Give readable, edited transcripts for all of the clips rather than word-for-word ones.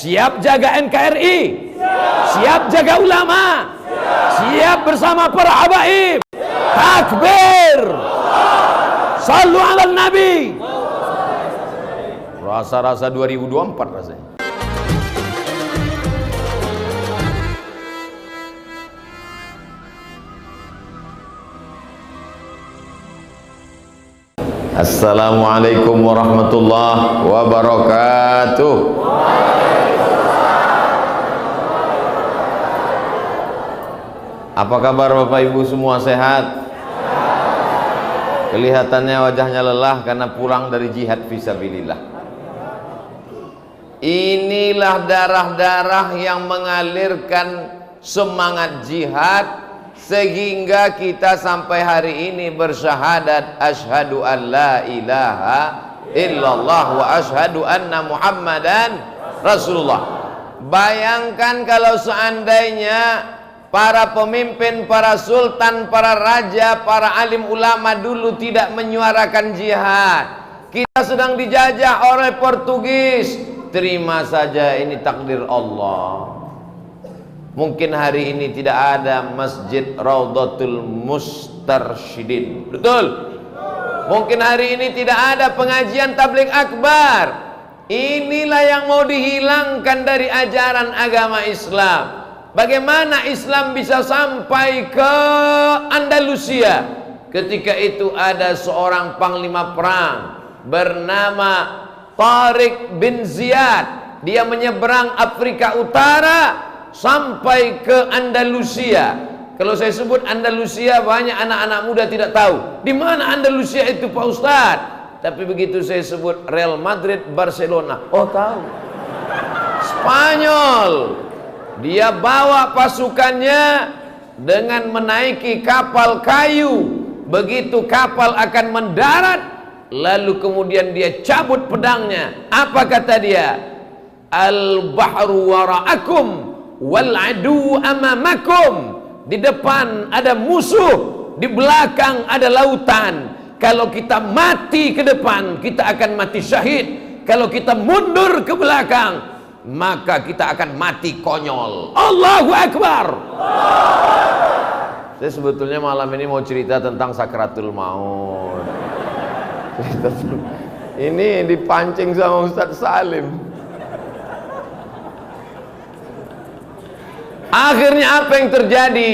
Siap jaga NKRI? Siap jaga ulama? Siap bersama para habaib? Takbir! Sallu ala Nabi! Rasa-rasa 2024 rasanya. Assalamualaikum warahmatullahi wabarakatuh. Apa kabar Bapak Ibu semua, sehat? Kelihatannya wajahnya lelah karena pulang dari jihad fisabilillah. Inilah darah-darah yang mengalirkan semangat jihad sehingga kita sampai hari ini bersyahadat asyhadu an la ilaha illallah wa asyhadu anna muhammadan rasulullah. Bayangkan kalau seandainya para pemimpin, para sultan, para raja, para alim ulama dulu tidak menyuarakan jihad. Kita sedang dijajah oleh Portugis. Terima saja, ini takdir Allah. Mungkin hari ini tidak ada Masjid Raudhatul Mustarsyidin. Betul? Mungkin hari ini tidak ada pengajian tabligh akbar. Inilah yang mau dihilangkan dari ajaran agama Islam. Bagaimana Islam bisa sampai ke Andalusia? Ketika itu ada seorang panglima perang bernama Tariq bin Ziyad. Dia menyeberang Afrika Utara sampai ke Andalusia. Kalau saya sebut Andalusia, banyak anak-anak muda tidak tahu di mana Andalusia itu, Pak Ustadz. Tapi begitu saya sebut Real Madrid, Barcelona, oh tahu. Spanyol. Dia bawa pasukannya dengan menaiki kapal kayu. Begitu kapal akan mendarat, lalu kemudian dia cabut pedangnya. Apa kata dia? Al-bahru wara'akum wal adu amamakum. Di depan ada musuh, di belakang ada lautan. Kalau kita mati ke depan, kita akan mati syahid. Kalau kita mundur ke belakang, maka kita akan mati konyol. Allahu Akbar. Saya sebetulnya malam ini mau cerita tentang sakratul maut. Ini dipancing sama Ustadz Salim. Akhirnya apa yang terjadi?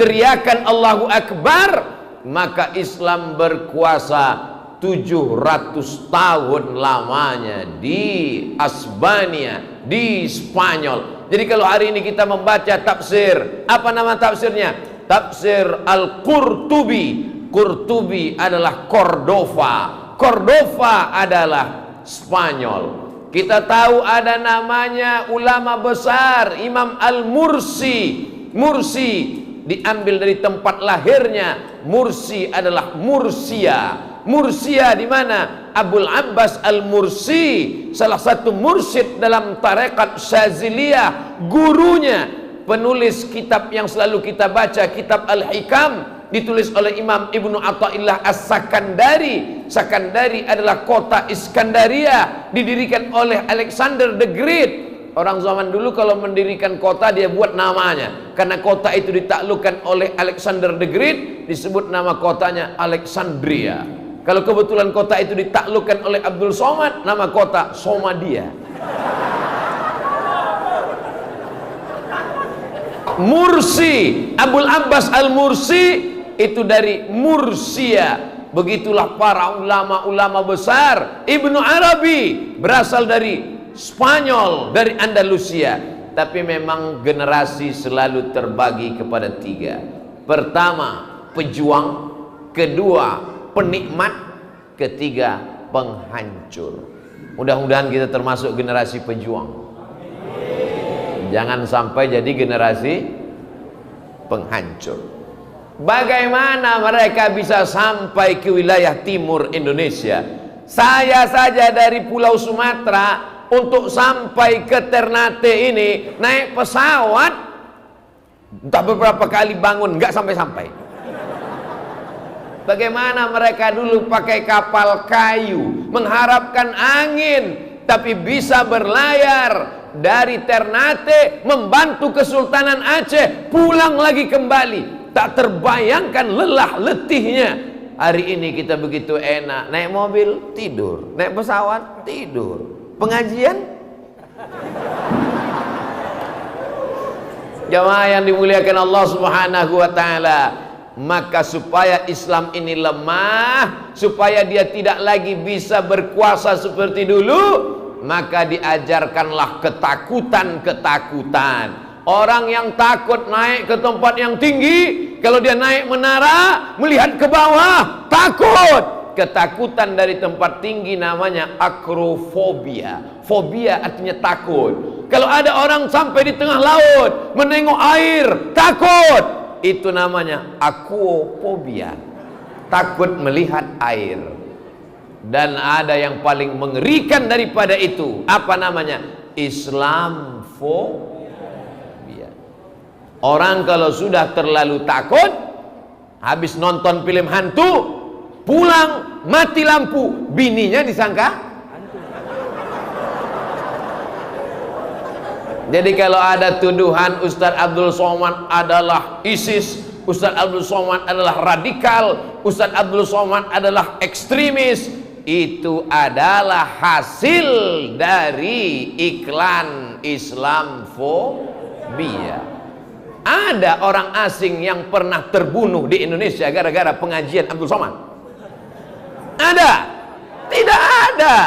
Teriakan Allahu Akbar, maka Islam berkuasa 700 tahun lamanya di Asbania, di Spanyol. Jadi kalau hari ini kita membaca tafsir, apa nama tafsirnya? Tafsir Al-Qurtubi. Qurtubi adalah Cordova. Cordova adalah Spanyol. Kita tahu ada namanya ulama besar Imam Al-Mursi. Mursi diambil dari tempat lahirnya. Mursi adalah Mursia. Mursia di mana? Abul Abbas Al-Mursi, salah satu mursyid dalam tarekat Syaziliyah, gurunya, penulis kitab yang selalu kita baca, kitab Al-Hikam, ditulis oleh Imam Ibnu Athaillah As-Sakandari. Sakandari adalah kota Iskandaria, didirikan oleh Alexander the Great. Orang zaman dulu kalau mendirikan kota dia buat namanya. Karena kota itu ditaklukkan oleh Alexander the Great, disebut nama kotanya Alexandria. Kalau kebetulan kota itu ditaklukkan oleh Abdul Somad, nama kota Somadia. Mursi, Abul Abbas Al-Mursi itu dari Mursia. Begitulah para ulama-ulama besar. Ibnu Arabi berasal dari Spanyol, dari Andalusia. Tapi memang generasi selalu terbagi kepada tiga. Pertama, pejuang. Kedua, penikmat. Ketiga, penghancur. Mudah-mudahan kita termasuk generasi pejuang. Jangan sampai jadi generasi penghancur. Bagaimana mereka bisa sampai ke wilayah timur Indonesia? Saya saja dari Pulau Sumatera untuk sampai ke Ternate ini naik pesawat, entah beberapa kali bangun nggak sampai-sampai. Bagaimana mereka dulu pakai kapal kayu, mengharapkan angin, tapi bisa berlayar dari Ternate membantu Kesultanan Aceh, pulang lagi kembali. Tak terbayangkan lelah letihnya. Hari ini kita begitu enak, naik mobil tidur, naik pesawat tidur, pengajian. Jamaah yang dimuliakan Allah Subhanahu wa taala, maka supaya Islam ini lemah, supaya dia tidak lagi bisa berkuasa seperti dulu, maka diajarkanlah ketakutan-ketakutan. Orang yang takut naik ke tempat yang tinggi, kalau dia naik menara, melihat ke bawah, takut. Ketakutan dari tempat tinggi namanya akrofobia. Fobia artinya takut. Kalau ada orang sampai di tengah laut, menengok air, takut. Itu namanya aquafobia. Takut melihat air. Dan ada yang paling mengerikan daripada itu. Apa namanya? Islamfobia. Orang kalau sudah terlalu takut, habis nonton film hantu, pulang mati lampu, bininya disangka hantu. Jadi kalau ada tuduhan Ustadz Abdul Somad adalah ISIS, Ustadz Abdul Somad adalah radikal, Ustadz Abdul Somad adalah ekstremis, itu adalah hasil dari iklan Islamfobia. Ada orang asing yang pernah terbunuh di Indonesia gara-gara pengajian Abdul Somad? Ada? Tidak ada.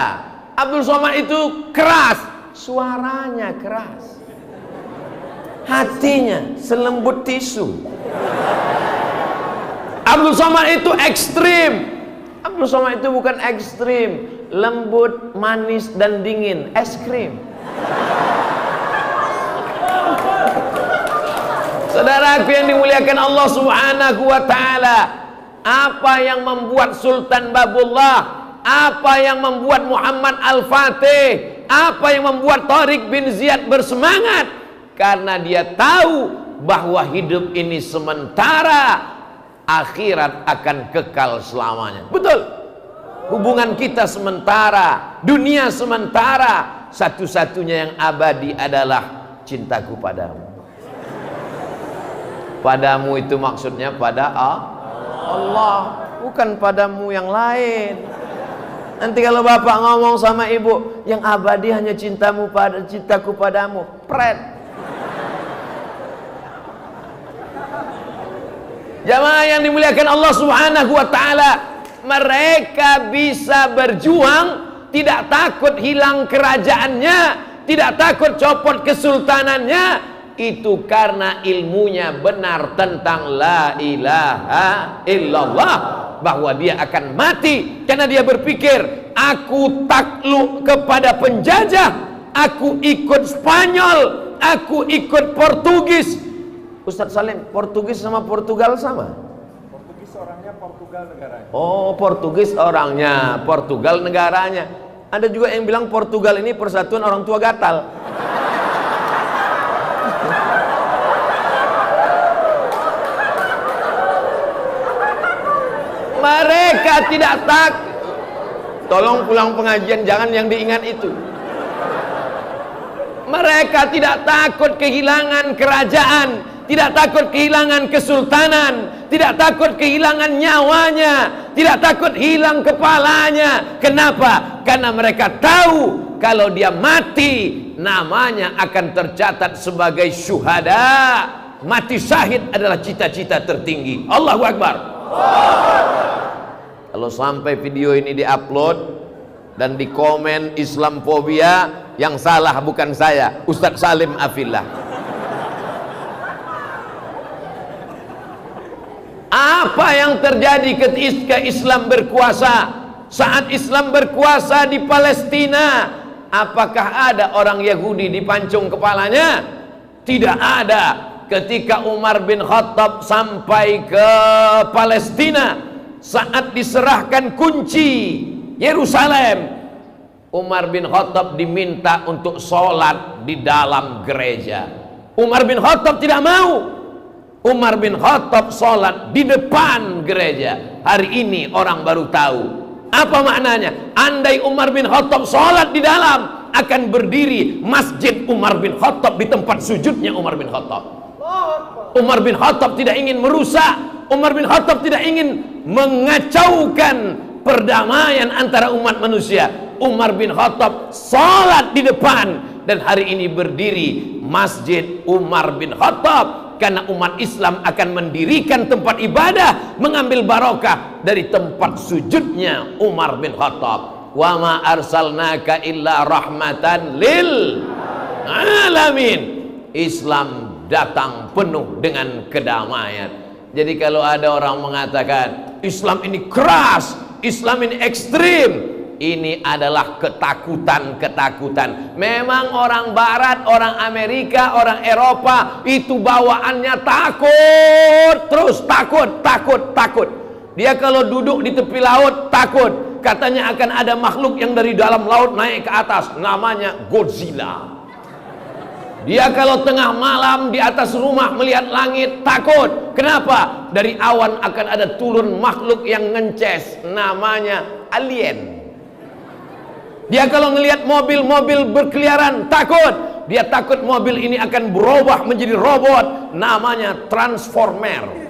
Abdul Somad itu keras, suaranya keras, hatinya selembut tisu. Abdul Somad itu ekstrim. Abdul Somad itu bukan ekstrim, lembut, manis dan dingin, es krim. Saudaraku yang dimuliakan Allah Subhanahu wa taala, apa yang membuat Sultan Babullah, apa yang membuat Muhammad Al-Fatih, apa yang membuat Tariq bin Ziyad bersemangat? Karena dia tahu bahwa hidup ini sementara, akhirat akan kekal selamanya. Betul. Hubungan kita sementara, dunia sementara, satu-satunya yang abadi adalah cintaku padamu. Padamu itu maksudnya pada Allah, bukan padamu yang lain. Nanti kalau bapak ngomong sama ibu, yang abadi hanya cintamu cintaku padamu, pret. Jamaah yang dimuliakan Allah Subhanahu wa taala, mereka bisa berjuang, tidak takut hilang kerajaannya, tidak takut copot kesultanannya. Itu karena ilmunya benar tentang la ilaha illallah, bahwa dia akan mati karena dia berpikir, aku takluk kepada penjajah, aku ikut Spanyol, aku ikut Portugis. Ustadz Salim, Portugis sama Portugal sama? Portugis orangnya, Portugal negaranya. Oh, Portugis orangnya, Portugal negaranya. Ada juga yang bilang Portugal ini persatuan orang tua gatal. Mereka tidak takut. Tolong pulang pengajian jangan yang diingat itu. Mereka tidak takut kehilangan kerajaan, tidak takut kehilangan kesultanan, tidak takut kehilangan nyawanya, tidak takut hilang kepalanya. Kenapa? Karena mereka tahu kalau dia mati, namanya akan tercatat sebagai syuhada. Mati syahid adalah cita-cita tertinggi. Allahu Akbar. Kalau sampai video ini diupload dan di komen Islamfobia, yang salah bukan saya, Ustadz Salim Afillah. Apa yang terjadi ketika Islam berkuasa? Saat Islam berkuasa di Palestina, apakah ada orang Yahudi dipancung kepalanya? Tidak ada. Ketika Umar bin Khattab sampai ke Palestina, saat diserahkan kunci Yerusalem, Umar bin Khattab diminta untuk sholat di dalam gereja. Umar bin Khattab tidak mau. Umar bin Khattab sholat di depan gereja. Hari ini orang baru tahu apa maknanya. Andai Umar bin Khattab sholat di dalam, akan berdiri Masjid Umar bin Khattab di tempat sujudnya Umar bin Khattab. Umar bin Khattab tidak ingin merusak, Umar bin Khattab tidak ingin mengacaukan perdamaian antara umat manusia. Umar bin Khattab salat di depan, dan hari ini berdiri Masjid Umar bin Khattab karena umat Islam akan mendirikan tempat ibadah, mengambil barokah dari tempat sujudnya Umar bin Khattab. Wa ma arsalnaka illa rahmatan lil alamin. Islam datang penuh dengan kedamaian. Jadi kalau ada orang mengatakan Islam ini keras, Islam ini ekstrim, ini adalah ketakutan-ketakutan. Memang orang Barat, orang Amerika, orang Eropa itu bawaannya takut, terus takut. Dia kalau duduk di tepi laut takut. Katanya akan ada makhluk yang dari dalam laut naik ke atas, namanya Godzilla. Dia kalau tengah malam di atas rumah melihat langit takut. Kenapa? Dari awan akan ada turun makhluk yang ngences, namanya alien. Dia kalau ngelihat mobil-mobil berkeliaran takut. Dia takut mobil ini akan berubah menjadi robot, namanya transformer.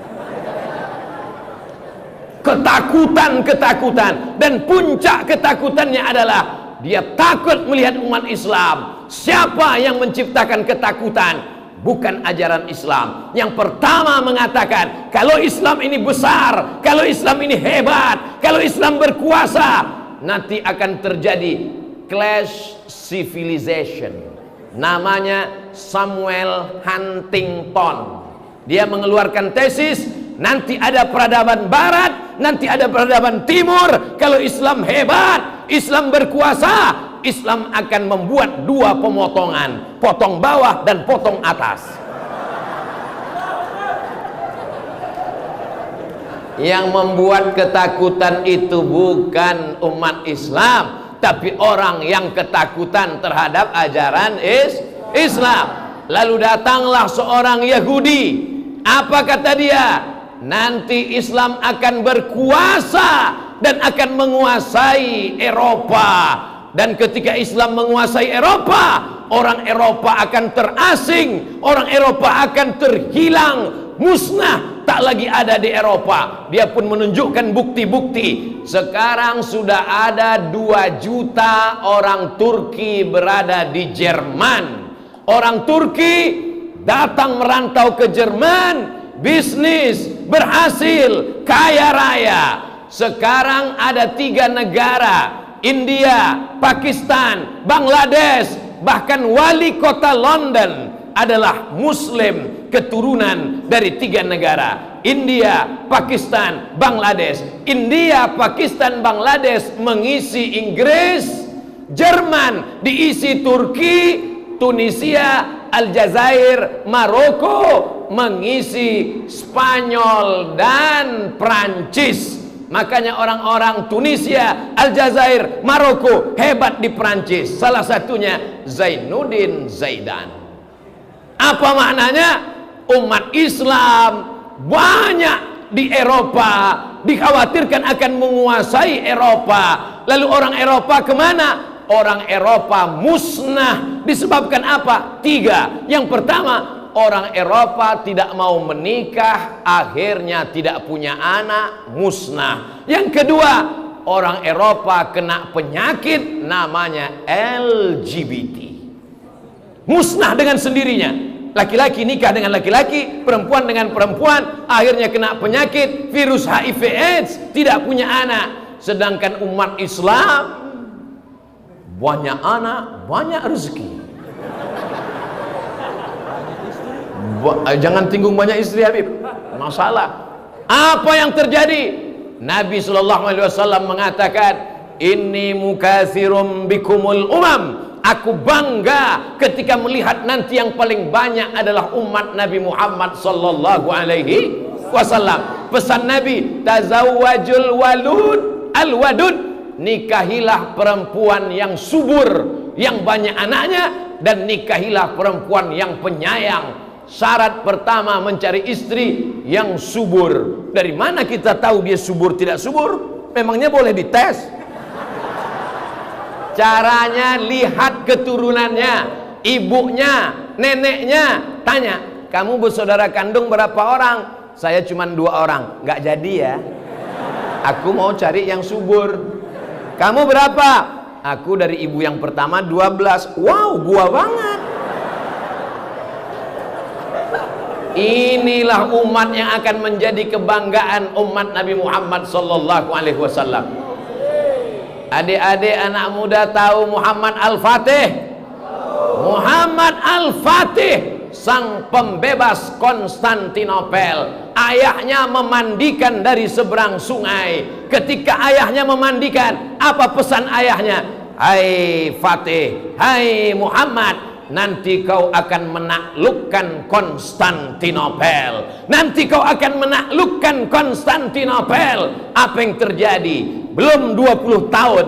Ketakutan-ketakutan, dan puncak ketakutannya adalah dia takut melihat umat Islam. Siapa yang menciptakan ketakutan? Bukan ajaran Islam. Yang pertama mengatakan kalau Islam ini besar, kalau Islam ini hebat, kalau Islam berkuasa, nanti akan terjadi clash civilization. Namanya Samuel Huntington. Dia mengeluarkan tesis, nanti ada peradaban barat, nanti ada peradaban timur. Kalau Islam hebat, Islam berkuasa, Islam akan membuat dua pemotongan, potong bawah dan potong atas. Yang membuat ketakutan itu bukan umat Islam, tapi orang yang ketakutan terhadap ajaran Islam. Lalu datanglah seorang Yahudi. Apa kata dia? Nanti Islam akan berkuasa dan akan menguasai Eropa. Dan ketika Islam menguasai Eropa, orang Eropa akan terasing, orang Eropa akan terhilang, musnah, tak lagi ada di Eropa. Dia pun menunjukkan bukti-bukti. Sekarang sudah ada 2 juta orang Turki berada di Jerman. Orang Turki datang merantau ke Jerman, bisnis, berhasil, kaya raya. Sekarang ada 3 negara, India, Pakistan, Bangladesh, bahkan wali kota London adalah Muslim keturunan dari 3 negara, India, Pakistan, Bangladesh. India, Pakistan, Bangladesh mengisi Inggris, Jerman diisi Turki, Tunisia, Aljazair, Maroko mengisi Spanyol dan Prancis. Makanya orang-orang Tunisia, Aljazair, Maroko hebat di Prancis. Salah satunya Zainuddin Zaidan. Apa maknanya? Umat Islam banyak di Eropa, dikhawatirkan akan menguasai Eropa. Lalu orang Eropa kemana? Orang Eropa musnah. Disebabkan apa? 3. Yang pertama, orang Eropa tidak mau menikah, akhirnya tidak punya anak, musnah. Yang kedua, orang Eropa kena penyakit namanya LGBT, musnah dengan sendirinya. Laki-laki nikah dengan laki-laki, perempuan dengan perempuan, akhirnya kena penyakit virus HIV AIDS, tidak punya anak. Sedangkan umat Islam banyak anak, banyak rezeki. Jangan tinggung banyak istri, Habib. Masalah. Apa yang terjadi? Nabi SAW mengatakan, Inni mukatsirum bikumul umam. Aku bangga ketika melihat nanti yang paling banyak adalah umat Nabi Muhammad sallallahu alaihi wasallam. Pesan Nabi, tazawwajul walud al-wadud. Nikahilah perempuan yang subur, yang banyak anaknya, dan nikahilah perempuan yang penyayang. Syarat pertama mencari istri yang subur. Dari mana kita tahu dia subur tidak subur? Memangnya boleh dites? Caranya lihat keturunannya, ibunya, neneknya. Tanya, kamu bersaudara kandung berapa orang? Saya cuma 2 orang. Nggak jadi ya. Aku mau cari yang subur. Kamu berapa? Aku dari ibu yang pertama 12. Wow, gua banget. Inilah umat yang akan menjadi kebanggaan umat Nabi Muhammad sallallahu alaihi wasallam. Adik-adik anak muda tahu Muhammad Al-Fatih? Muhammad Al-Fatih, sang pembebas Konstantinopel. Ayahnya memandikan dari seberang sungai. Ketika ayahnya memandikan, apa pesan ayahnya? Hai Fatih, hai Muhammad, nanti kau akan menaklukkan Konstantinopel. Nanti kau akan menaklukkan Konstantinopel. Apa yang terjadi? Belum 20 tahun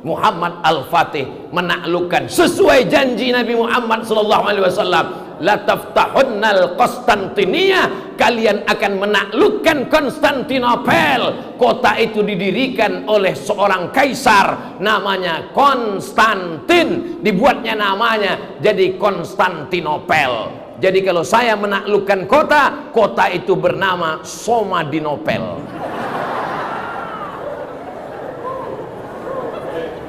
Muhammad Al-Fatih menaklukkan sesuai janji Nabi Muhammad sallallahu alaihi wasallam. La taftahunnal Konstantiniyah, kalian akan menaklukkan Konstantinopel. Kota itu didirikan oleh seorang kaisar namanya Konstantin, dibuatnya namanya jadi Konstantinopel. Jadi kalau saya menaklukkan kota, kota itu bernama Somadinopel.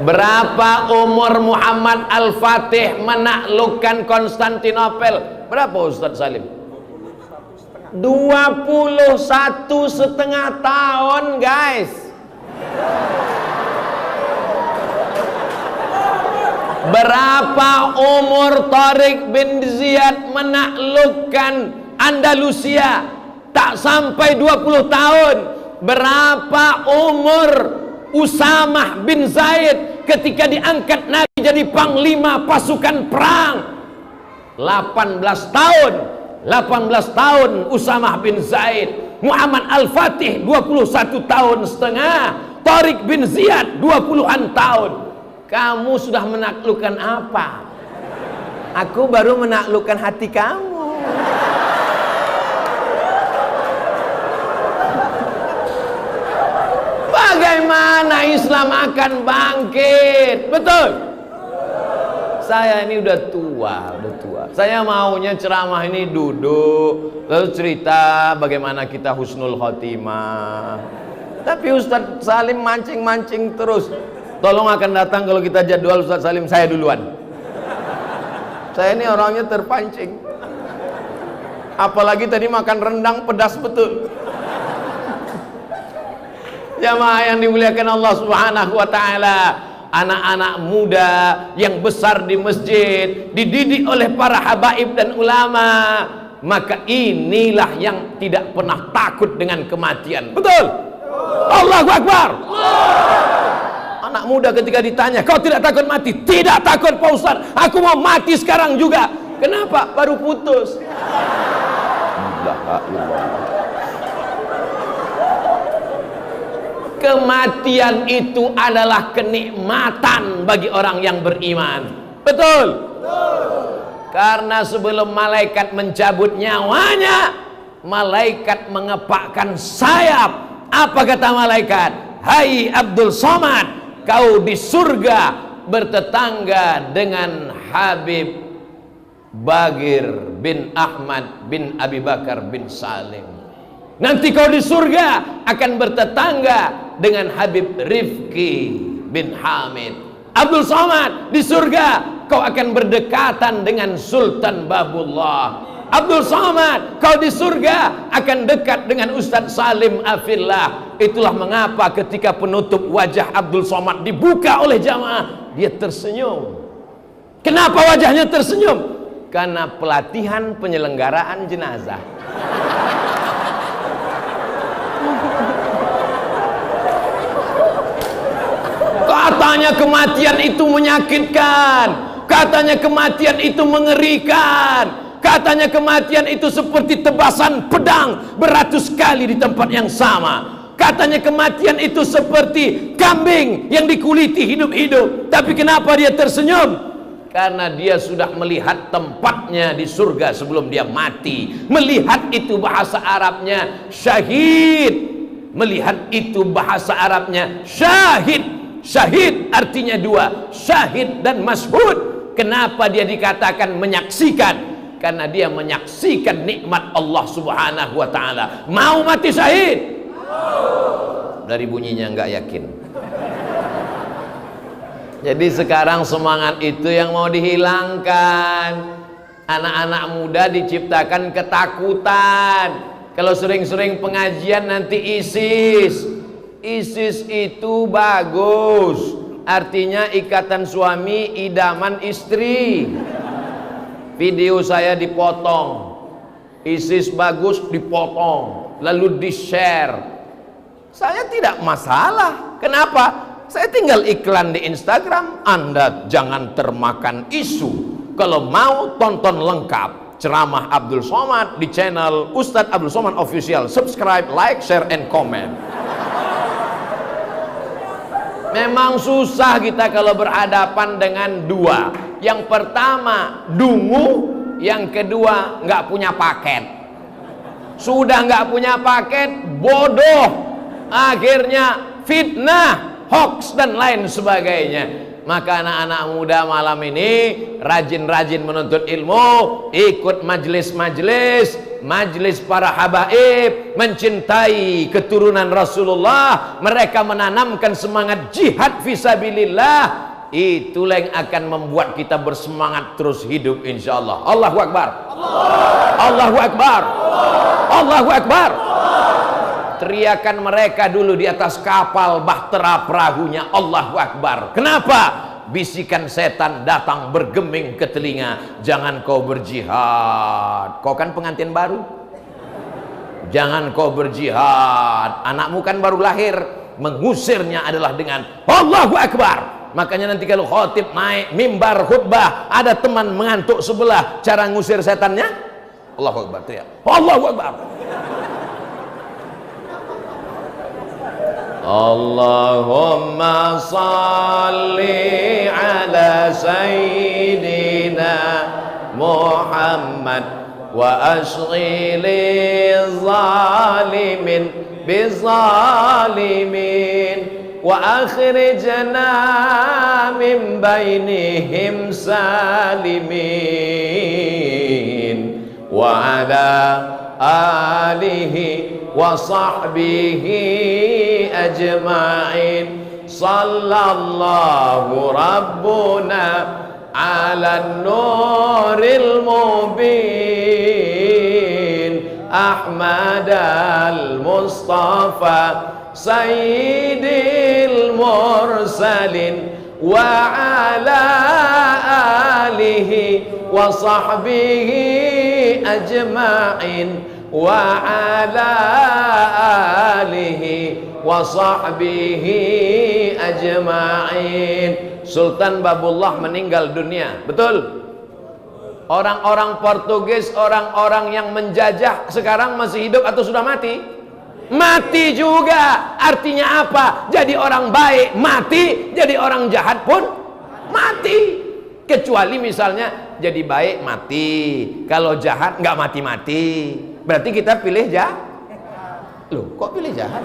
Berapa umur Muhammad Al-Fatih menaklukkan Konstantinopel? Berapa Ustaz Salim? 21,5 tahun, guys. Berapa umur Tariq bin Ziyad menaklukkan Andalusia? Tak sampai 20 tahun. Berapa umur Usamah bin Zaid ketika diangkat Nabi jadi panglima pasukan perang? 18 tahun. 18 tahun Usamah bin Zaid. Muhammad Al-Fatih 21,5 tahun. Tariq bin Ziyad 20-an tahun. Kamu sudah menaklukkan apa? Aku baru menaklukkan hati kamu. Bagaimana Islam akan bangkit? Betul? Saya ini udah tua. Saya maunya ceramah ini duduk, lalu cerita bagaimana kita husnul khotimah. Tapi Ustadz Salim mancing-mancing terus. Tolong akan datang kalau kita jadwal Ustadz Salim, saya duluan. Saya ini orangnya terpancing. Apalagi tadi makan rendang pedas betul. Jamaah yang dimuliakan Allah Subhanahu wa taala, anak-anak muda yang besar di masjid, dididik oleh para habaib dan ulama, maka inilah yang tidak pernah takut dengan kematian. Betul? Allahu Akbar. Anak muda ketika ditanya, kau tidak takut mati? Tidak takut Pak Ustaz, aku mau mati sekarang juga. Kenapa? Baru putus. Kematian itu adalah kenikmatan bagi orang yang beriman. Betul? Karena sebelum malaikat mencabut nyawanya, malaikat mengepakkan sayap. Apa kata malaikat? Hai Abdul Somad, kau di surga bertetangga dengan Habib Bagir bin Ahmad bin Abi Bakar bin Salim. Nanti kau di surga akan bertetangga dengan Habib Rifki bin Hamid. Abdul Somad, di surga kau akan berdekatan dengan Sultan Babullah. Abdul Somad, kau di surga akan dekat dengan Ustadz Salim Afillah. Itulah mengapa ketika penutup wajah Abdul Somad dibuka oleh jamaah, dia tersenyum. Kenapa wajahnya tersenyum? Karena pelatihan penyelenggaraan jenazah. Katanya kematian itu menyakitkan, katanya kematian itu mengerikan, katanya kematian itu seperti tebasan pedang beratus kali di tempat yang sama, katanya kematian itu seperti kambing yang dikuliti hidup-hidup. Tapi kenapa dia tersenyum? Karena dia sudah melihat tempatnya di surga sebelum dia mati. Melihat itu bahasa Arabnya syahid. Melihat itu bahasa Arabnya syahid. Syahid artinya dua, syahid dan masyhud. Kenapa dia dikatakan menyaksikan? Karena dia menyaksikan nikmat Allah Subhanahu wa taala. Mau mati syahid? Dari bunyinya nggak yakin. Jadi sekarang semangat itu yang mau dihilangkan. Anak-anak muda diciptakan ketakutan. Kalau sering-sering pengajian nanti ISIS. ISIS itu bagus. Artinya ikatan suami idaman istri. Video saya dipotong. ISIS bagus dipotong. Lalu di-share. Saya tidak masalah. Kenapa? Saya tinggal iklan di Instagram. Anda jangan termakan isu. Kalau mau tonton lengkap ceramah Abdul Somad di channel Ustadz Abdul Somad Official. Subscribe, like, share, and comment. Memang susah kita kalau berhadapan dengan dua. Yang pertama dungu, yang kedua nggak punya paket. Sudah nggak punya paket, bodoh. Akhirnya fitnah, hoax dan lain sebagainya. Maka anak-anak muda malam ini rajin-rajin menuntut ilmu, ikut majelis para habaib, mencintai keturunan Rasulullah. Mereka menanamkan semangat jihad fisabilillah. Itulah yang akan membuat kita bersemangat terus hidup insyaallah. Allahu Akbar. Allahu Akbar. Allahu Akbar. Teriakan mereka dulu di atas kapal bahtera perahunya, Allahu Akbar. Kenapa? Bisikan setan datang bergeming ke telinga. Jangan kau berjihad. Kau kan pengantin baru. Jangan kau berjihad. Anakmu kan baru lahir. Mengusirnya adalah dengan Allahu Akbar. Makanya nanti kalau khotib naik mimbar khutbah, ada teman mengantuk sebelah, cara ngusir setannya Allahu Akbar, teriak Allahu Akbar. Allahumma salli ala sayyidina Muhammad wa ashghili zalimin bizalimin wa akhrijna min bainihim salimin wa ala alihi wa sahbihi ajma'in. Sallallahu rabbuna ala nuril mubin Ahmad al-Mustafa sayyidil mursalin wa ala alihi wa sahbihi ajma'in wa ala alihi wa sahbihi ajma'in. Sultan Babullah meninggal dunia, betul? Orang-orang Portugis, orang-orang yang menjajah sekarang masih hidup atau sudah mati? Mati juga. Artinya apa? Jadi orang baik mati, jadi orang jahat pun mati. Kecuali misalnya jadi baik mati, kalau jahat nggak mati-mati. Berarti kita pilih jahat. Loh, kok pilih jahat?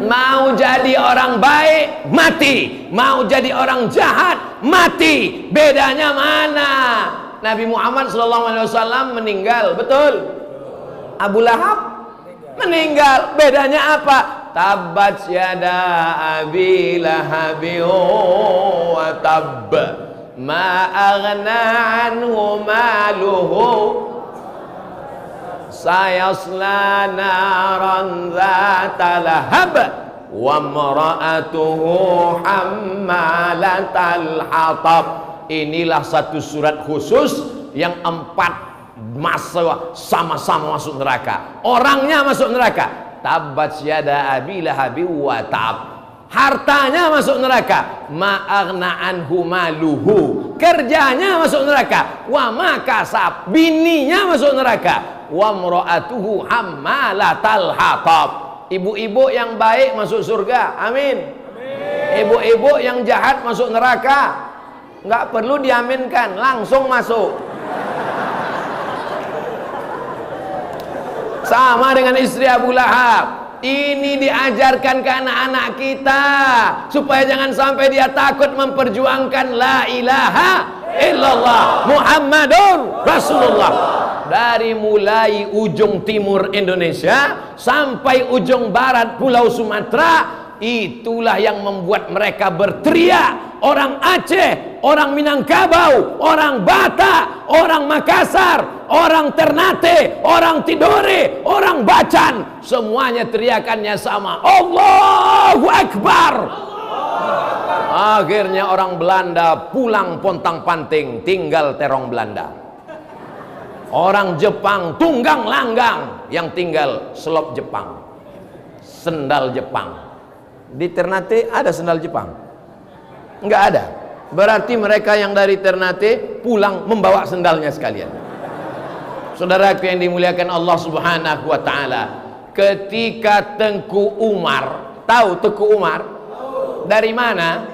Mau jadi orang baik mati, mau jadi orang jahat mati. Bedanya mana? Nabi Muhammad SAW meninggal, betul? Abu Lahab meninggal. Bedanya apa? Tabbat yada abi lahabi wa tabb ma aghna anhu maluhu sayasla naran dzata lahab wa imra'atuhu hammalatal hatab. Inilah satu surat khusus yang 4 masa sama-sama masuk neraka. Orangnya masuk neraka. Tabbat yada abi lahabi wa tab. Hartanya masuk neraka. Ma aghna anhu maluhu. Kerjanya masuk neraka. Wa ma kasab. Bininya masuk neraka. Wa imra'atuhu hammalatal hatab. Ibu-ibu yang baik masuk surga. Amin. Ibu-ibu yang jahat masuk neraka. Enggak perlu diaminkan, langsung masuk. Sama dengan istri Abu Lahab. Ini diajarkan ke anak-anak kita supaya jangan sampai dia takut memperjuangkan la ilaha illallah Muhammadur Rasulullah. Dari mulai ujung timur Indonesia sampai ujung barat Pulau Sumatera, itulah yang membuat mereka berteriak. Orang Aceh, orang Minangkabau, orang Batak, orang Makassar, orang Ternate, orang Tidore, orang Bacan, semuanya teriakannya sama, Allahu Akbar. Akhirnya orang Belanda pulang pontang-panting, tinggal terong Belanda. Orang Jepang tunggang langgang, yang tinggal selop Jepang, sendal Jepang. Di Ternate ada sendal Jepang? Enggak ada. Berarti mereka yang dari Ternate pulang membawa sendalnya sekalian. Saudaraku yang dimuliakan Allah Subhanahu wa taala, ketika Tengku Umar, tahu Tengku Umar? Dari mana?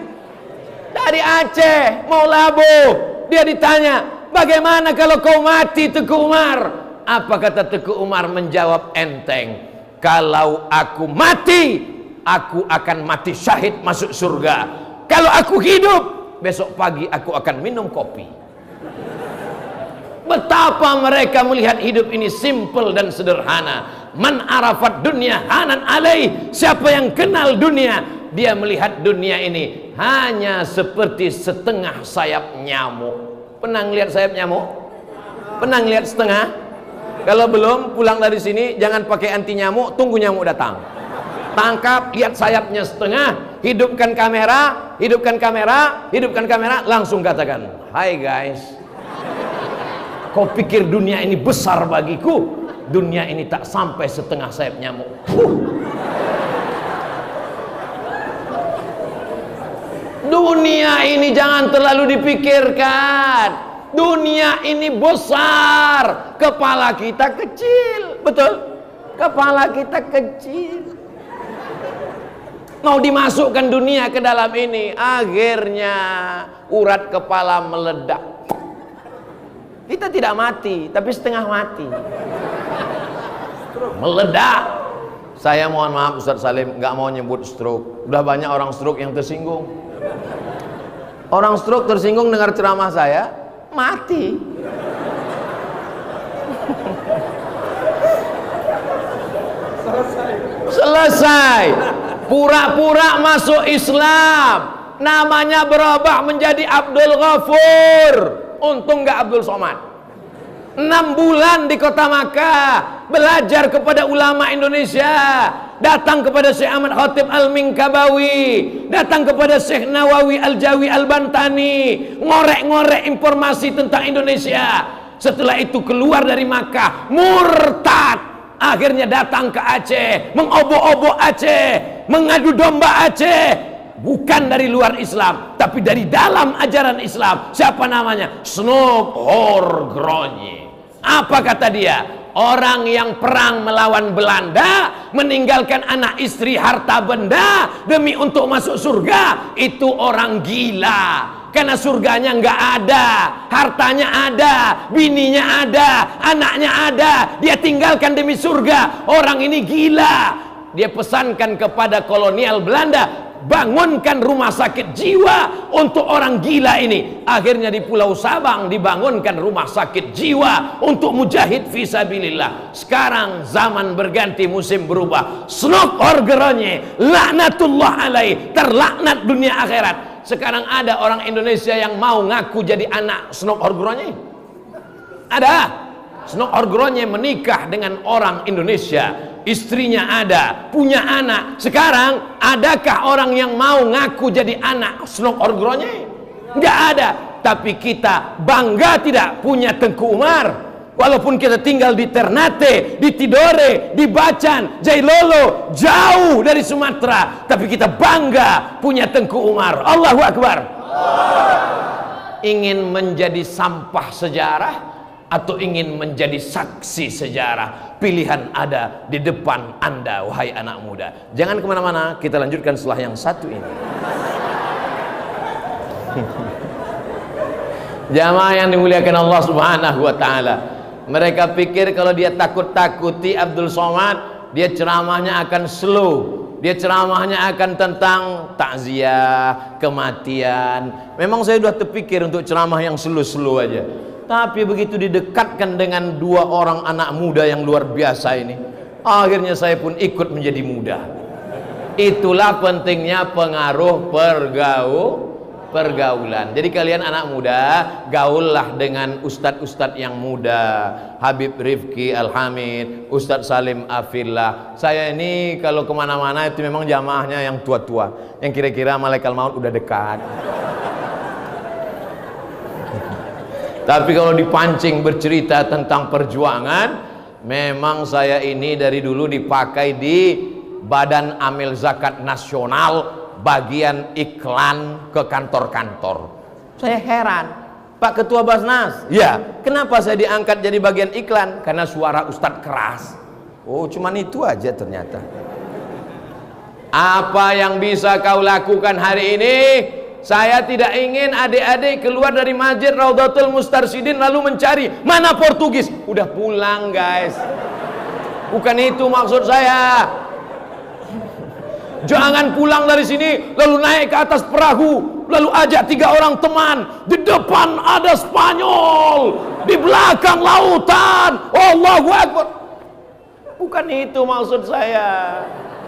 Dari Aceh, mau labuh. Dia ditanya, bagaimana kalau kau mati Tengku Umar? Apa kata Tengku Umar? Menjawab enteng, kalau aku mati, aku akan mati syahid masuk surga. Kalau aku hidup, besok pagi aku akan minum kopi. Betapa mereka melihat hidup ini simple dan sederhana. Man arafat dunia hanan alaih. Siapa yang kenal dunia, dia melihat dunia ini hanya seperti setengah sayap nyamuk. Pernah lihat sayap nyamuk? Pernah lihat setengah? Kalau belum, pulang dari sini jangan pakai anti nyamuk, tunggu nyamuk datang. Tangkap, lihat sayapnya setengah, hidupkan kamera, hidupkan kamera, hidupkan kamera, langsung katakan, hai guys, kau pikir dunia ini besar bagiku? Dunia ini tak sampai setengah sayap nyamuk. Dunia ini jangan terlalu dipikirkan. Dunia ini besar, kepala kita kecil. Betul? Kepala kita kecil. Mau dimasukkan dunia ke dalam ini, akhirnya urat kepala meledak. Kita tidak mati, tapi setengah mati. Meledak. Saya mohon maaf Ustaz Salim, nggak mau nyebut stroke. Udah banyak orang stroke yang tersinggung. Orang stroke tersinggung dengar ceramah saya, mati. Selesai. Pura-pura masuk Islam, namanya berubah menjadi Abdul Ghafur. Untung nggak Abdul Somad. 6 bulan di kota Makkah belajar kepada ulama Indonesia, datang kepada Syekh Ahmad Khatib Al-Minkabawi, datang kepada Syekh Nawawi Al-Jawi Al-Bantani, ngorek-ngorek informasi tentang Indonesia. Setelah itu keluar dari Makkah, murtad. Akhirnya datang ke Aceh, mengobok-obok Aceh, mengadu domba Aceh. Bukan dari luar Islam, tapi dari dalam ajaran Islam. Siapa namanya? Snok Horgronje. Apa kata dia? Orang yang perang melawan Belanda, meninggalkan anak istri harta benda demi untuk masuk surga, itu orang gila. Karena surganya nggak ada, hartanya ada, bininya ada, anaknya ada, dia tinggalkan demi surga. Orang ini gila. Dia pesankan kepada kolonial Belanda, bangunkan rumah sakit jiwa untuk orang gila ini. Akhirnya di Pulau Sabang dibangunkan rumah sakit jiwa untuk mujahid fisabilillah. Sekarang zaman berganti, musim berubah. Snok Horgronje, laknatullah alaih, terlaknat dunia akhirat. Sekarang ada orang Indonesia yang mau ngaku jadi anak Snok Horgronje. Ada. Snok Horgronje menikah dengan orang Indonesia, istrinya ada, punya anak. Sekarang adakah orang yang mau ngaku jadi anak Snok Horgronje? Nggak ada. Tapi kita bangga tidak punya Tengku Umar. Walaupun kita tinggal di Ternate, di Tidore, di Bacan, Jailolo, jauh dari Sumatera, tapi kita bangga punya Tengku Umar. Allahu Akbar. Ingin menjadi sampah sejarah atau ingin menjadi saksi sejarah? Pilihan ada di depan Anda, wahai anak muda. Jangan kemana-mana, kita lanjutkan setelah yang satu ini. Jamaah yang dimuliakan Allah Subhanahu wa taala. Mereka pikir kalau dia takut-takuti Abdul Somad, dia ceramahnya akan slow. Dia ceramahnya akan tentang takziah, kematian. Memang saya sudah terpikir untuk ceramah yang slow-slow aja. Tapi begitu didekatkan dengan dua orang anak muda yang luar biasa ini, akhirnya saya pun ikut menjadi muda. Itulah pentingnya pengaruh pergaulan. Jadi kalian anak muda, gaullah dengan ustadz-ustadz yang muda. Habib Rifki Al-Hamid, Ustadz Salim Afillah. Saya ini kalau kemana-mana itu memang jamaahnya yang tua-tua, yang kira-kira malaikat maut udah dekat. Tapi kalau dipancing bercerita tentang perjuangan, memang saya ini dari dulu dipakai di Badan Amil Zakat Nasional, bagian iklan ke kantor-kantor. Saya heran, Pak Ketua Basnas, ya kenapa saya diangkat jadi bagian iklan? Karena suara Ustadz keras. Oh, cuman itu aja ternyata. Apa yang bisa kau lakukan hari ini? Saya tidak ingin adik-adik keluar dari masjid Raudhatul Mustarsyidin lalu mencari mana Portugis. Udah pulang guys. Bukan itu maksud saya. Jangan pulang dari sini lalu naik ke atas perahu, lalu ajak 3 orang teman. Di depan ada Spanyol, di belakang lautan. Allahu Akbar. Bukan itu maksud saya.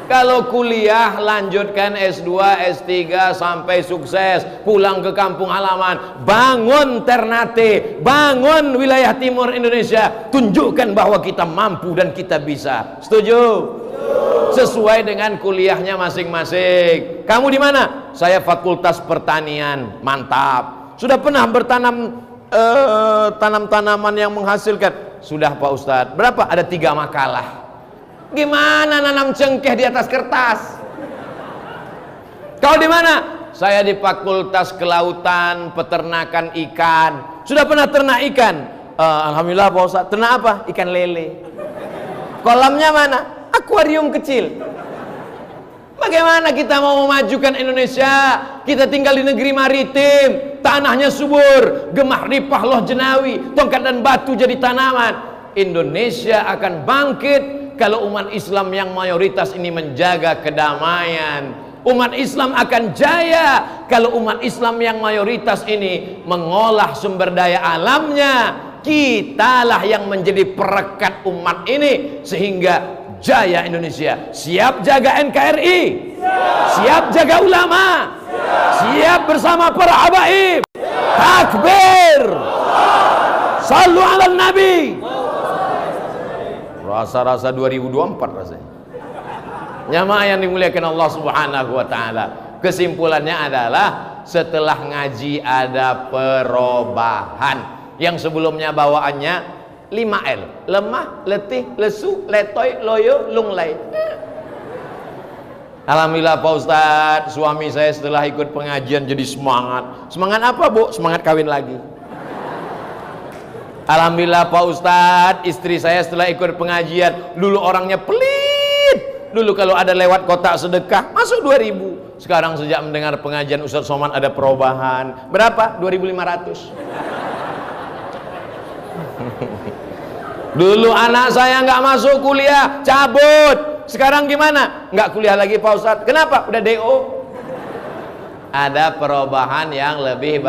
Kalau kuliah lanjutkan S2, S3 sampai sukses, pulang ke kampung halaman, bangun Ternate, bangun wilayah timur Indonesia, tunjukkan bahwa kita mampu dan kita bisa. Setuju? Sesuai dengan kuliahnya masing-masing. Kamu di mana? Saya Fakultas Pertanian. Mantap. Sudah pernah bertanam tanam-tanaman yang menghasilkan? Sudah Pak Ustadz. Berapa? Ada 3 makalah. Gimana nanam cengkeh di atas kertas? Kau di mana? Saya di Fakultas Kelautan, Peternakan Ikan. Sudah pernah ternak ikan? Alhamdulillah Pak Ustadz. Ternak apa? Ikan lele. Kolamnya mana? Akuarium kecil. Bagaimana kita mau memajukan Indonesia? Kita tinggal di negeri maritim, tanahnya subur, gemah ripah loh jenawi, tongkat dan batu jadi tanaman. Indonesia akan bangkit kalau umat Islam yang mayoritas ini menjaga kedamaian. Umat Islam akan jaya kalau umat Islam yang mayoritas ini mengolah sumber daya alamnya. Kitalah yang menjadi perekat umat ini sehingga jaya Indonesia. Siap jaga NKRI? Siap jaga ulama? Siap bersama para habaib? Takbir! Sallu ala Nabi! Rasa-rasa 2024 rasanya. Jamaah yang dimuliakan Allah Subhanahu wa taala. Kesimpulannya adalah setelah ngaji ada perubahan. Yang sebelumnya bawaannya 5L, lemah, letih, lesu, letoy, loyo, lunglai. Alhamdulillah Pak Ustadz, suami saya setelah ikut pengajian jadi semangat. Semangat apa Bu? Semangat kawin lagi. Alhamdulillah Pak Ustadz, istri saya setelah ikut pengajian, dulu orangnya pelit. Dulu kalau ada lewat kotak sedekah, masuk 2000. Sekarang sejak mendengar pengajian Ustadz Somad ada perubahan. Berapa? 2500. Dulu anak saya nggak masuk kuliah, cabut. Sekarang gimana? Nggak kuliah lagi Pak Ustadz. Kenapa? Udah DO. Ada perubahan yang lebih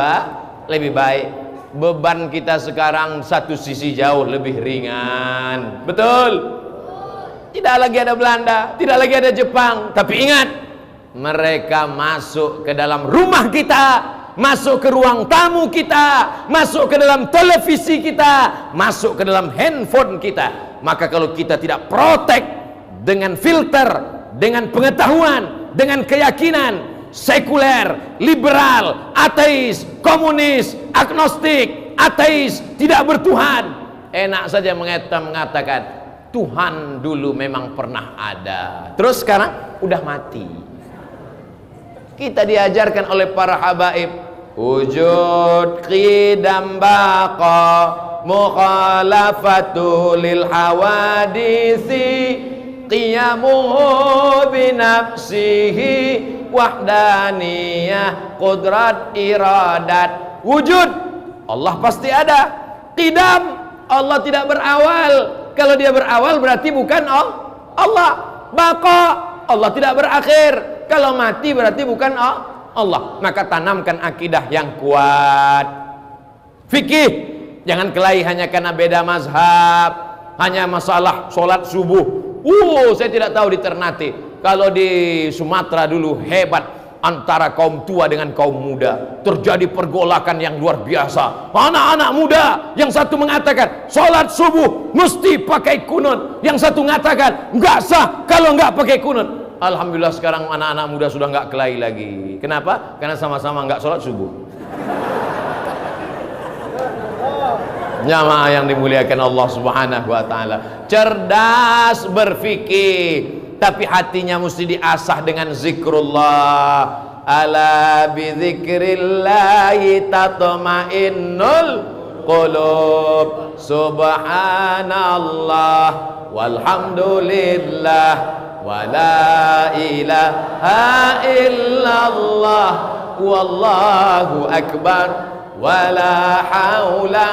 baik. Beban kita sekarang satu sisi jauh lebih ringan. Betul? Tidak lagi ada Belanda, tidak lagi ada Jepang. Tapi ingat, mereka masuk ke dalam rumah kita, masuk ke ruang tamu kita, masuk ke dalam televisi kita, masuk ke dalam handphone kita. Maka kalau kita tidak protek dengan filter, dengan pengetahuan, dengan keyakinan sekuler, liberal, ateis, komunis, agnostik, ateis, tidak bertuhan, enak saja mengatakan Tuhan dulu memang pernah ada, terus sekarang udah mati. Kita diajarkan oleh para habaib, wujud qidam baqa mukhalafatu lil hawadisi qiyamuhu binafsihi wahdaniyah qudrat iradat. Wujud Allah pasti ada. Qidam Allah tidak berawal. Kalau dia berawal berarti bukan Allah. Baqa, Allah tidak berakhir. Kalau mati berarti bukan Allah. Maka tanamkan akidah yang kuat. Fikih, jangan kelahi hanya karena beda mazhab, hanya masalah sholat subuh. Saya tidak tahu di Ternate. Kalau di Sumatera dulu hebat antara kaum tua dengan kaum muda, terjadi pergolakan yang luar biasa. Anak-anak muda, yang satu mengatakan sholat subuh mesti pakai kunut, yang satu mengatakan nggak sah kalau nggak pakai kunut. Alhamdulillah sekarang anak-anak muda sudah nggak kelahi lagi. Kenapa? Karena sama-sama nggak sholat subuh. Jamaah yang dimuliakan Allah Subhanahu wa taala, cerdas berfikir, tapi hatinya mesti diasah dengan zikrullah. Ala bi dzikrillahi tatma'innul qulub. Subhanallah walhamdulillah wala ilaha illallah wallahu akbar wala haula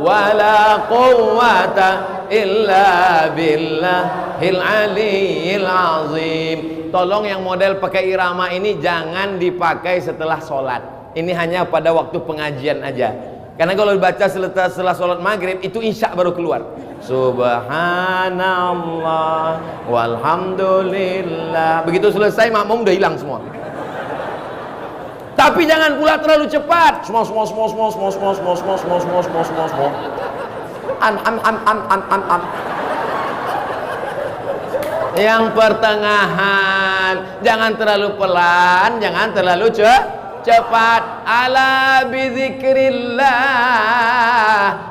wala quwwata illa billahil aliyyil azim. Tolong yang model pakai irama ini jangan dipakai setelah sholat. Ini hanya pada waktu pengajian aja. Karena kalau dibaca setelah sholat maghrib itu isya baru keluar. Subhanallah walhamdulillah. Begitu selesai makmum udah hilang semua. Tapi jangan pula terlalu cepat. Yang pertengahan, jangan terlalu pelan, jangan terlalu cepat. Ala bizikrillah,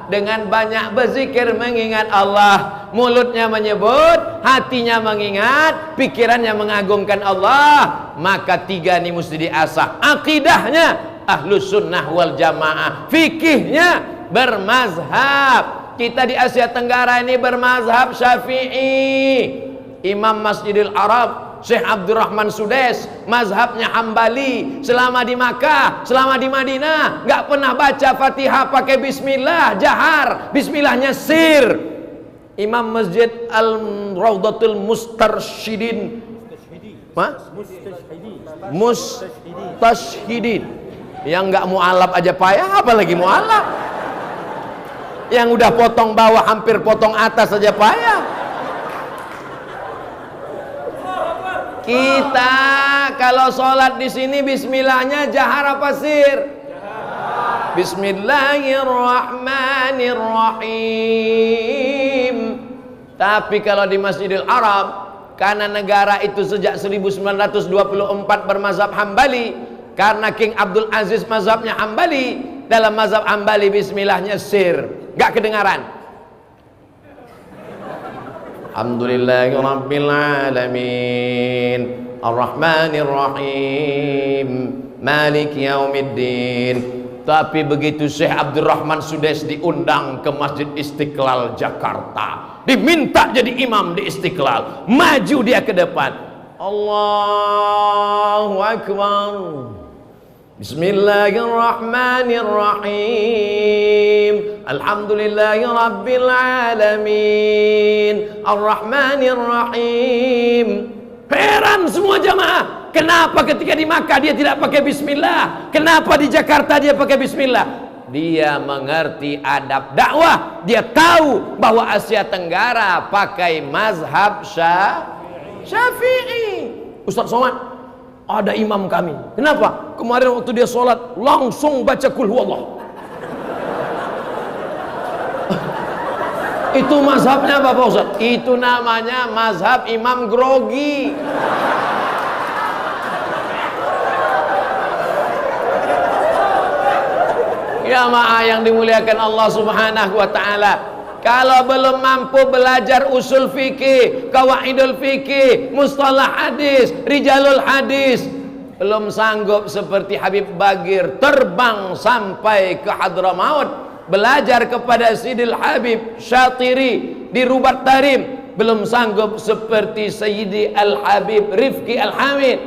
dengan banyak berzikir mengingat Allah. Mulutnya menyebut, hatinya mengingat, pikirannya mengagungkan Allah. Maka tiga ini mesti diasah. Akidahnya ahlus sunnah wal jamaah, fikihnya bermazhab. Kita di Asia Tenggara ini bermazhab Syafi'i. Imam Masjidil Arab Syekh Abdurrahman Sudes mazhabnya Hambali. Selama di Makkah, selama di Madinah, nggak pernah baca Fatihah pakai bismillah jahar, bismillahnya sir. Imam Masjid Al-Rawdatul Mustarsyidin, Mustashhidin, yang nggak mu'alaf aja payah, apalagi mu'alaf. Yang udah potong bawah hampir potong atas aja payah. Kita kalau sholat di sini bismillahnya jahar apa sir? Jahar. Bismillahirrahmanirrahim. Tapi kalau di Masjidil Arab, karena negara itu sejak 1924 bermazhab Hambali, karena King Abdul Aziz mazhabnya Hambali, dalam mazhab Hambali bismillahnya sir, nggak kedengaran. Alhamdulillahi Rabbil Alamin Ar-Rahmanir Rahim Maliki Yaumiddin. Tapi begitu Syekh Abdurrahman Sudes diundang ke Masjid Istiqlal Jakarta, diminta jadi imam di Istiqlal, maju dia ke depan, Allahu Akbar, Bismillahirrahmanirrahim Alhamdulillahi Rabbil Alamin Ar-Rahmanirrahim. Heran semua jamaah, kenapa ketika di Makkah dia tidak pakai bismillah, kenapa di Jakarta dia pakai bismillah? Dia mengerti adab dakwah, dia tahu bahwa Asia Tenggara pakai mazhab Syafi'i. Ustaz Somad, ada imam kami, kenapa? Kemarin waktu dia sholat langsung baca kul huwallah. Itu mazhabnya apa Pak Ustaz? Itu namanya mazhab imam grogi. Ya jamaah yang dimuliakan Allah Subhanahu wa taala, kalau belum mampu belajar usul fikih, qawaidul fikih, mustalah hadis, rijalul hadis, belum sanggup seperti Habib Bagir terbang sampai ke Hadramaut belajar kepada Sidil Habib Syatiri di Rubat Tarim, belum sanggup seperti Sayyidi Al-Habib Rifki Al-Hamid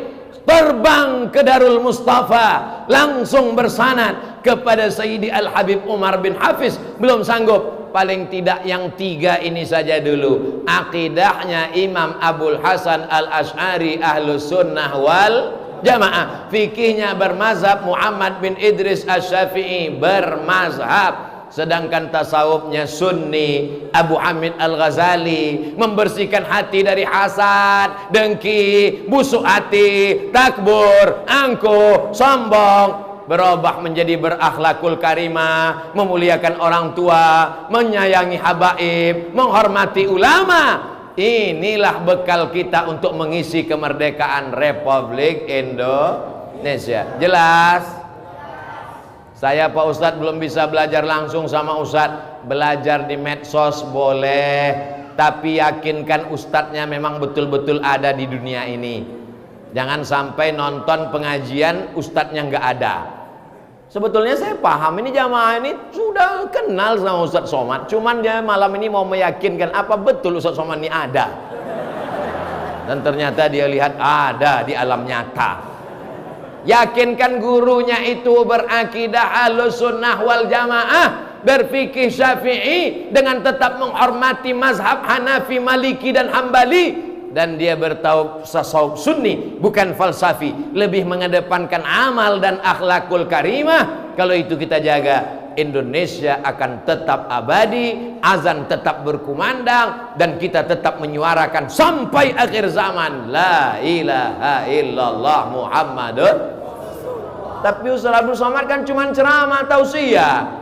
terbang ke Darul Mustafa langsung bersanad kepada Sayyidi Al-Habib Umar bin Hafiz, belum sanggup. Paling tidak yang tiga ini saja dulu. akidahnya Imam Abul Hasan Al-Asy'ari Ahlus Sunnah wal Jamaah. Fikihnya bermazhab Muhammad bin Idris Asy-Syafi'i bermazhab. Sedangkan tasawufnya Sunni Abu Hamid Al-Ghazali membersihkan hati dari hasad, dengki, busuk hati, takbur, angkuh, sombong, berubah menjadi berakhlakul karimah, memuliakan orang tua, menyayangi habaib, menghormati ulama. Inilah bekal kita untuk mengisi kemerdekaan Republik Indonesia. Jelas? Saya Pak Ustadz belum bisa belajar langsung sama Ustadz. Belajar di medsos boleh, tapi yakinkan Ustadznya memang betul-betul ada di dunia ini. Jangan sampai nonton pengajian Ustadznya nggak ada. Sebetulnya saya paham ini jamaah ini sudah kenal sama Ustadz Somad, cuman dia malam ini mau meyakinkan apa betul Ustadz Somad ini ada. Dan ternyata dia lihat ada di alam nyata. Yakinkan gurunya itu berakidah Ahlus Sunnah wal Jamaah, berfikih Syafi'i dengan tetap menghormati mazhab Hanafi, Maliki dan Hambali, dan dia bertasawuf Sunni bukan falsafi, lebih mengedepankan amal dan akhlakul karimah. Kalau itu kita jaga, Indonesia akan tetap abadi, azan tetap berkumandang, dan kita tetap menyuarakan sampai akhir zaman la ilaha illallah Muhammadun. Tapi Ustaz Abdul Somad kan cuma ceramah tausiah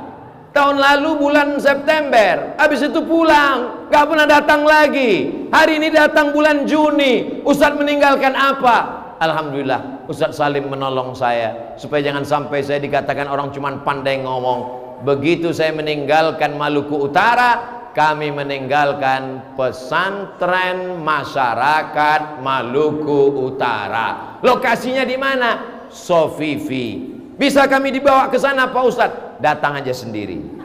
tahun lalu bulan September, habis itu pulang, gak pernah datang lagi. Hari ini datang bulan Juni, Ustaz meninggalkan apa? Alhamdulillah Ustaz Salim menolong saya supaya jangan sampai saya dikatakan orang cuma pandai ngomong. Begitu saya meninggalkan Maluku Utara, kami meninggalkan pesantren masyarakat Maluku Utara. Lokasinya di mana? Sofifi. Bisa kami dibawa ke sana Pak Ustadz? Datang aja sendiri.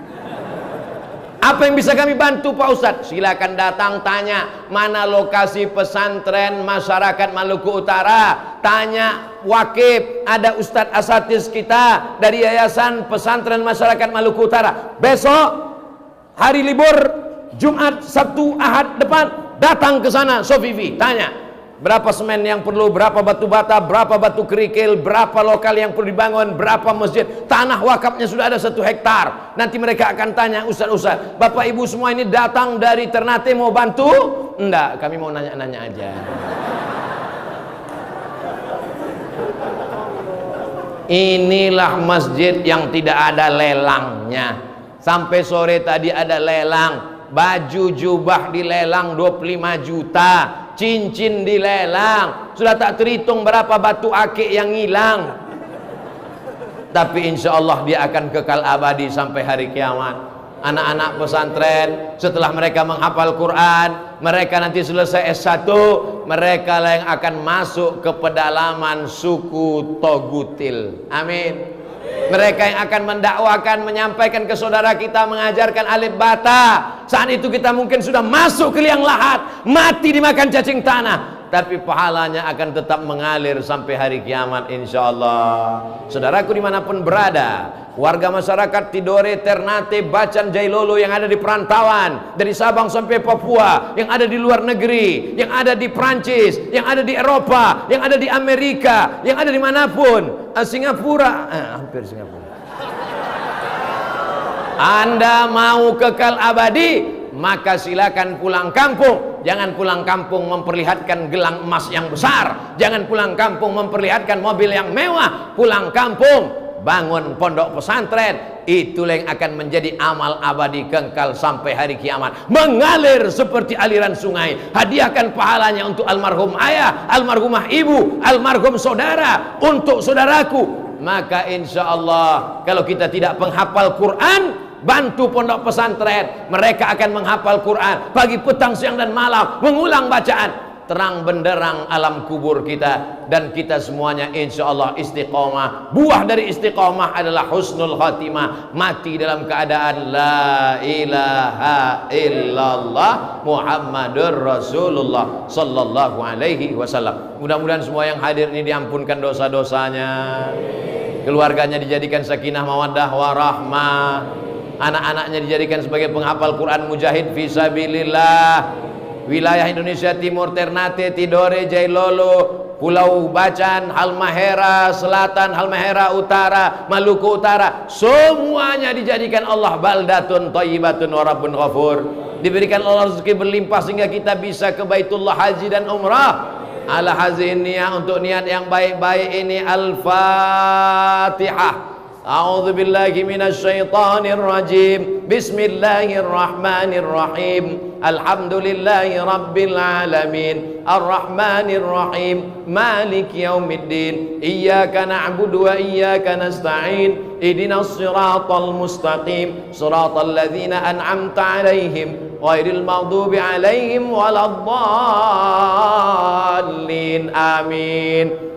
Apa yang bisa kami bantu Pak Ustadz? Silakan datang, tanya mana lokasi pesantren masyarakat Maluku Utara. Tanya wakif, ada Ustadz Asatiz kita dari Yayasan Pesantren Masyarakat Maluku Utara. Besok hari libur, Jumat, Sabtu, Ahad depan, datang ke sana Sofifi. Tanya berapa semen yang perlu, berapa batu bata, berapa batu kerikil, berapa lokal yang perlu dibangun, berapa masjid. Tanah wakafnya sudah ada 1 hektar. Nanti mereka akan tanya, Ustaz, Bapak Ibu semua ini datang dari Ternate mau bantu? Enggak, kami mau nanya-nanya aja. Inilah masjid yang tidak ada lelangnya. Sampai sore tadi ada lelang, baju jubah dilelang 25 juta, cincin dilelang, sudah tak terhitung berapa batu akik yang hilang. Tapi insya Allah dia akan kekal abadi sampai hari kiamat. Anak-anak pesantren setelah mereka menghafal Quran, mereka nanti selesai S1, mereka lah yang akan masuk ke pedalaman suku Togutil. Amin. Mereka yang akan mendakwakan, menyampaikan ke saudara kita, mengajarkan alif bata. Saat itu kita mungkin sudah masuk ke liang lahat, mati dimakan cacing tanah, tapi pahalanya akan tetap mengalir sampai hari kiamat insya Allah. Saudaraku dimanapun berada, warga masyarakat Tidore, Ternate, Bacan, Jailolo yang ada di perantauan, dari Sabang sampai Papua, yang ada di luar negeri, yang ada di Prancis, yang ada di Eropa, yang ada di Amerika, yang ada dimanapun, Singapura, hampir Singapura. Anda mau kekal abadi, maka silakan pulang kampung. Jangan pulang kampung memperlihatkan gelang emas yang besar, jangan pulang kampung memperlihatkan mobil yang mewah. Pulang kampung bangun pondok pesantren, itulah yang akan menjadi amal abadi kekal sampai hari kiamat, mengalir seperti aliran sungai. Hadiahkan pahalanya untuk almarhum ayah, almarhumah ibu, almarhum saudara, untuk saudaraku. Maka insya Allah kalau kita tidak penghafal Quran, bantu pondok pesantren, mereka akan menghafal Quran pagi, petang, siang dan malam, mengulang bacaan. Terang benderang alam kubur kita, dan kita semuanya insya Allah istiqomah. Buah dari istiqomah adalah husnul khatimah, mati dalam keadaan la ilaha illallah Muhammadur Rasulullah sallallahu alaihi wasallam. Mudah-mudahan semua yang hadir ini diampunkan dosa-dosanya, keluarganya dijadikan sakinah mawaddah warahmah, anak-anaknya dijadikan sebagai penghafal Quran mujahid fisabilillah, wilayah Indonesia Timur, Ternate, Tidore, Jailolo, Pulau Bacan, Halmahera Selatan, Halmahera Utara, Maluku Utara, semuanya dijadikan Allah baldatun thayyibatun wa rabbun ghafur. Diberikan Allah rezeki berlimpah sehingga kita bisa ke Baitullah haji dan umrah. Ala hazin niat, untuk niat yang baik-baik ini. Al-Fatihah. A'udzu billahi minasyaitonir rajim. Bismillahirrahmanirrahim. Alhamdulillahi rabbil alamin. Arrahmanir rahim. Maliki yaumiddin. Iyyaka na'budu wa iyyaka nasta'in. Ihdinas siratal mustaqim. Siratal ladzina an'amta 'alaihim ghairil maghdubi 'alaihim waladdallin. Amin.